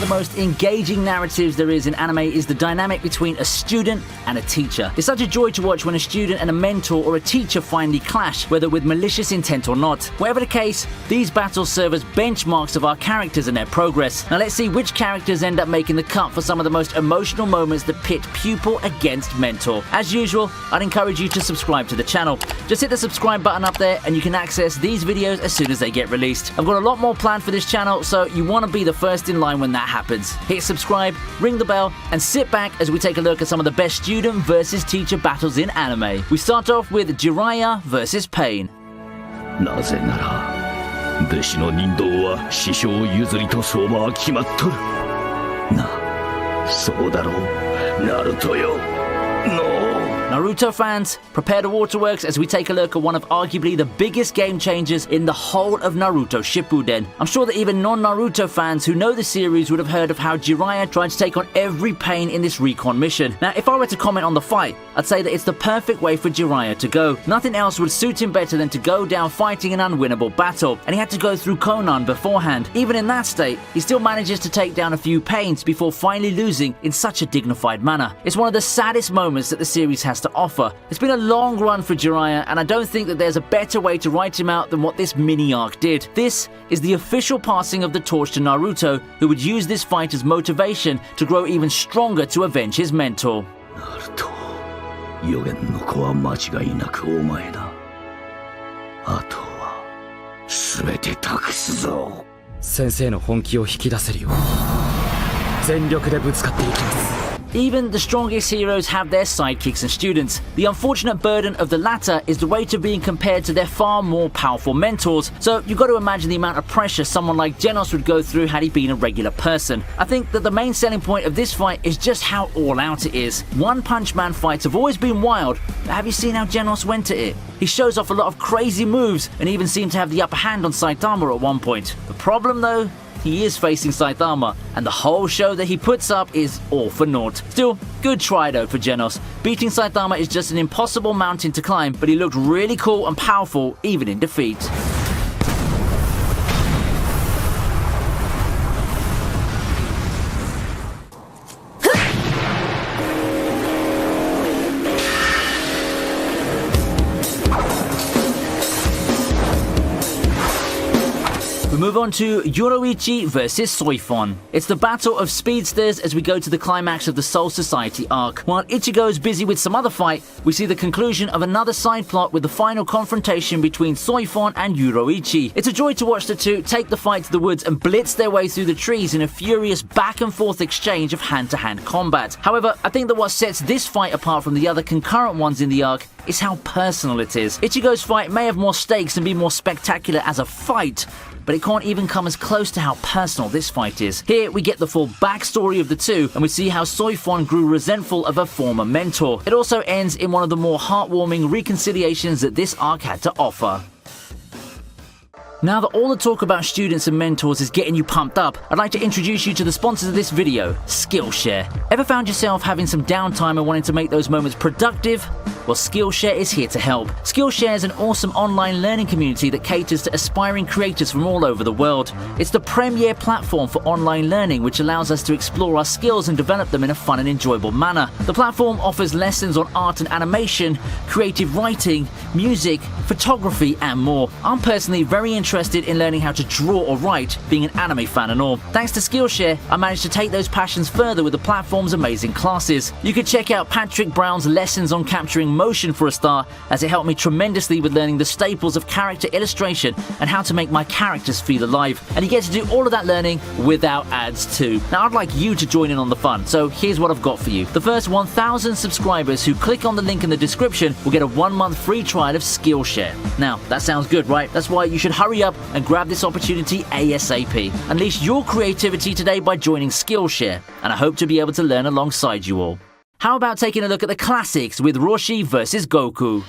of the most engaging narratives there is in anime is the dynamic between a student and a teacher. It's such a joy to watch when a student and a mentor or a teacher finally clash, whether with malicious intent or not. Whatever the case, these battles serve as benchmarks of our characters and their progress. Now let's see which characters end up making the cut for some of the most emotional moments that pit pupil against mentor. As usual, I'd encourage you to subscribe to the channel. Just hit the subscribe button up there and you can access these videos as soon as they get released. I've got a lot more planned for this channel, so you want to be the first in line when that happens. Hit subscribe, ring the bell, and sit back as we take a look at some of the best student versus teacher battles in anime. We start off with Jiralya versus Pain. なぜなら弟子の人道は師匠譲りと相場は決まっとるなあそうだろうナルトよ Naruto fans, prepare the waterworks as we take a look at one of arguably the biggest game changers in the whole of Naruto Shippuden. I'm sure that even non-Naruto fans who know the series would have heard of how Jiraiya tried to take on every Pain in this recon mission. Now, if I were to comment on the fight, I'd say that it's the perfect way for Jiraiya to go. Nothing else would suit him better than to go down fighting an unwinnable battle, and he had to go through Konan beforehand. Even in that state, he still manages to take down a few Pains before finally losing in such a dignified manner. It's one of the saddest moments that the series has to offer. It's been a long run for Jiraiya, and I don't think that there's a better way to write him out than what this mini arc did. This is the official passing of the torch to Naruto, who would use this fight as motivation to grow even stronger to avenge his mentor. Naruto, 予言の子は間違いなくお前だ。あとは全て託すぞ。先生の本気を引き出せるよう全力でぶつかっていきます。 Even the strongest heroes have their sidekicks and students. The unfortunate burden of the latter is the weight of being compared to their far more powerful mentors. So you've got to imagine the amount of pressure someone like Genos would go through had he been a regular person. I think that the main selling point of this fight is just how all out it is. One Punch Man fights have always been wild, but have you seen how Genos went at it? He shows off a lot of crazy moves and even seemed to have the upper hand on Saitama at one point. The problem though? He is facing Saitama, and the whole show that he puts up is all for naught. Still, good try though for Genos. Beating Saitama is just an impossible mountain to climb, but he looked really cool and powerful even in defeat. Move on to Yoruichi versus Sol Fon. It's the battle of speedsters as we go to the climax of the Soul Society arc. While Ichigo is busy with some other fight, we see the conclusion of another side plot with the final confrontation between Sol Fon and Yoruichi. It's a joy to watch the two take the fight to the woods and blitz their way through the trees in a furious back and forth exchange of hand-to-hand combat. However, I think that what sets this fight apart from the other concurrent ones in the arc is how personal it is. Ichigo's fight may have more stakes and be more spectacular as a fight, but it can't even come as close to how personal this fight is. Here we get the full backstory of the two, and we see how Sol Fon grew resentful of her former mentor. It also ends in one of the more heartwarming reconciliations that this arc had to offer. Now that all the talk about students and mentors is getting you pumped up, I'd like to introduce you to the sponsors of this video, Skillshare. Ever found yourself having some downtime and wanting to make those moments productive? Well, Skillshare is here to help. Skillshare is an awesome online learning community that caters to aspiring creators from all over the world. It's the premier platform for online learning, which allows us to explore our skills and develop them in a fun and enjoyable manner. The platform offers lessons on art and animation, creative writing, music, photography, and more. I'm personally very interested in learning how to draw or write, being an anime fan and all. Thanks to Skillshare, I managed to take those passions further with the platform's amazing classes. You could check out Patrick Brown's lessons on capturing motion for a star, as it helped me tremendously with learning the staples of character illustration and how to make my characters feel alive. And you get to do all of that learning without ads too. Now I'd like you to join in on the fun, so here's what I've got for you. The first 1,000 subscribers who click on the link in the description will get a 1-month free trial of Skillshare. Now that sounds good, right? That's why you should hurry up and grab this opportunity ASAP. Unleash your creativity today by joining Skillshare, and I hope to be able to learn alongside you all. How about taking a look at the classics with Roshi versus Goku?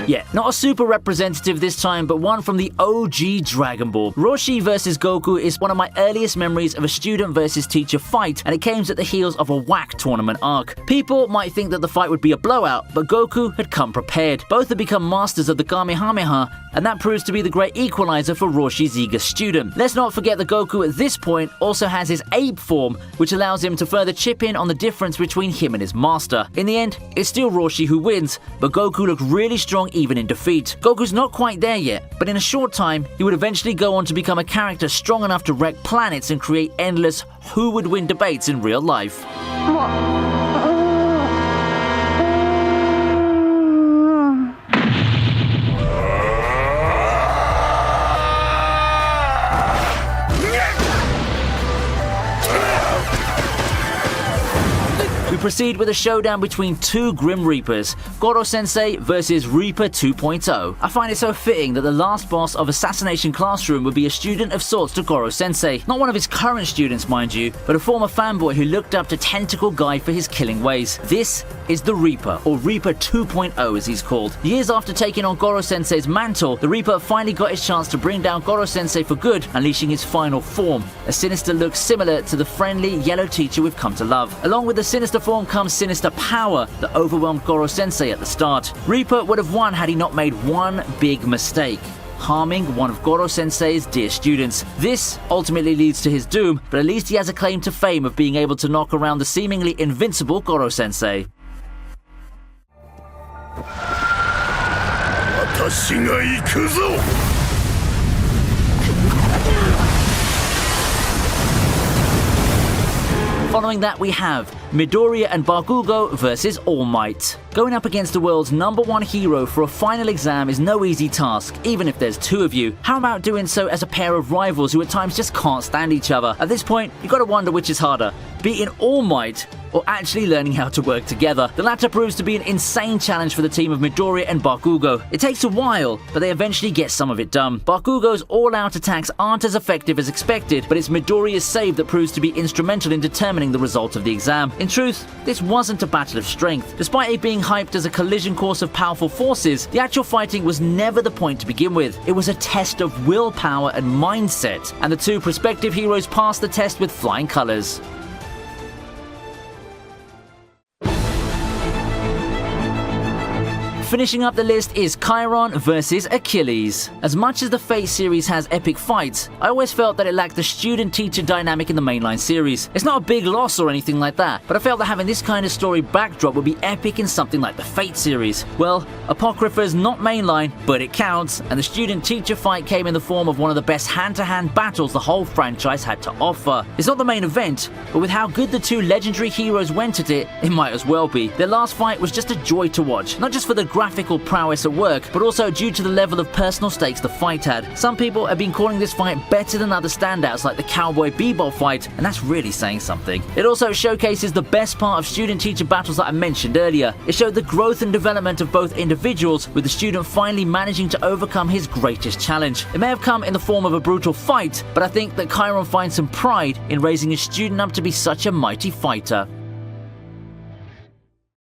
Yeah, not a super representative this time, but one from the OG Dragon Ball. Roshi vs Goku is one of my earliest memories of a student versus teacher fight, and it came at the heels of a whack tournament arc. People might think that the fight would be a blowout, but Goku had come prepared. Both had become masters of the Kamehameha, and that proves to be the great equalizer for Roshi's eager student. Let's not forget that Goku at this point also has his ape form, which allows him to further chip in on the difference between him and his master. In the end, it's still Roshi who wins, but Goku looked really strong even in defeat. Goku's not quite there yet, but in a short time, he would eventually go on to become a character strong enough to wreck planets and create endless who would win debates in real life. We proceed with a showdown between two Grim Reapers, Koro-sensel versus Reaper 2.0. I find it so fitting that the last boss of Assassination Classroom would be a student of sorts to Koro-sensel. Not one of his current students, mind you, but a former fanboy who looked up to Tentacle Guy for his killing ways. This is the Reaper, or Reaper 2.0 as he's called. Years after taking on Koro-sensei's mantle, the Reaper finally got his chance to bring down Koro-sensei for good, unleashing his final form, a sinister look similar to the friendly yellow teacher we've come to love. Along with the sinister form comes sinister power that overwhelmed Koro-sensei at the start. Reaper would have won had he not made one big mistake, harming one of Koro-sensei's dear students. This ultimately leads to his doom, but at least he has a claim to fame of being able to knock around the seemingly invincible Koro-sensei. 私が行くぞ Following that, we have Midoriya and Bakugo versus All Might. Going up against the world's #1 hero for a final exam is no easy task, even if there's two of you. How about doing so as a pair of rivals who at times just can't stand each other? At this point, you've got to wonder which is harder, beating All Might or actually learning how to work together. The latter proves to be an insane challenge for the team of Midoriya and Bakugo. It takes a while, but they eventually get some of it done. Bakugo's all-out attacks aren't as effective as expected, but it's Midoriya's save that proves to be instrumental in determining the result of the exam. In truth, this wasn't a battle of strength. Despite it being hyped as a collision course of powerful forces, the actual fighting was never the point to begin with. It was a test of willpower and mindset, and the two prospective heroes passed the test with flying colors. Finishing up the list is Chiron versus Achilles. As much as the Fate series has epic fights, I always felt that it lacked the student-teacher dynamic in the mainline series. It's not a big loss or anything like that, but I felt that having this kind of story backdrop would be epic in something like the Fate series. Well, Apocrypha is not mainline, but it counts, and the student-teacher fight came in the form of one of the best hand-to-hand battles the whole franchise had to offer. It's not the main event, but with how good the two legendary heroes went at it, it might as well be. Their last fight was just a joy to watch, not just for the graphical prowess at work, but also due to the level of personal stakes the fight had. Some people have been calling this fight better than other standouts like the Cowboy Bebop fight, and that's really saying something. It also showcases the best part of student-teacher battles that I mentioned earlier. It showed the growth and development of both individuals, with the student finally managing to overcome his greatest challenge. It may have come in the form of a brutal fight, but I think that Chiron finds some pride in raising his student up to be such a mighty fighter.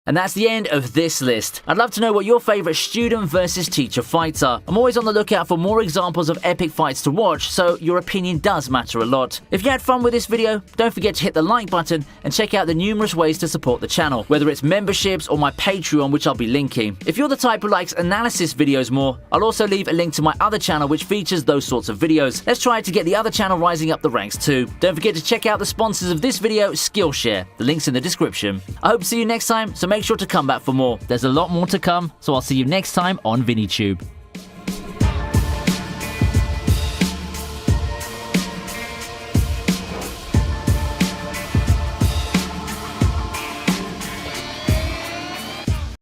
And that's the end of this list. I'd love to know what your favourite student versus teacher fights are. I'm always on the lookout for more examples of epic fights to watch, so your opinion does matter a lot. If you had fun with this video, don't forget to hit the like button and check out the numerous ways to support the channel, whether it's memberships or my Patreon, which I'll be linking. If you're the type who likes analysis videos more, I'll also leave a link to my other channel which features those sorts of videos. Let's try to get the other channel rising up the ranks too. Don't forget to check out the sponsors of this video, Skillshare. The link's in the description. I hope to see you next time, so make sure to come back for more. There's a lot more to come, so I'll see you next time on ViniiTube.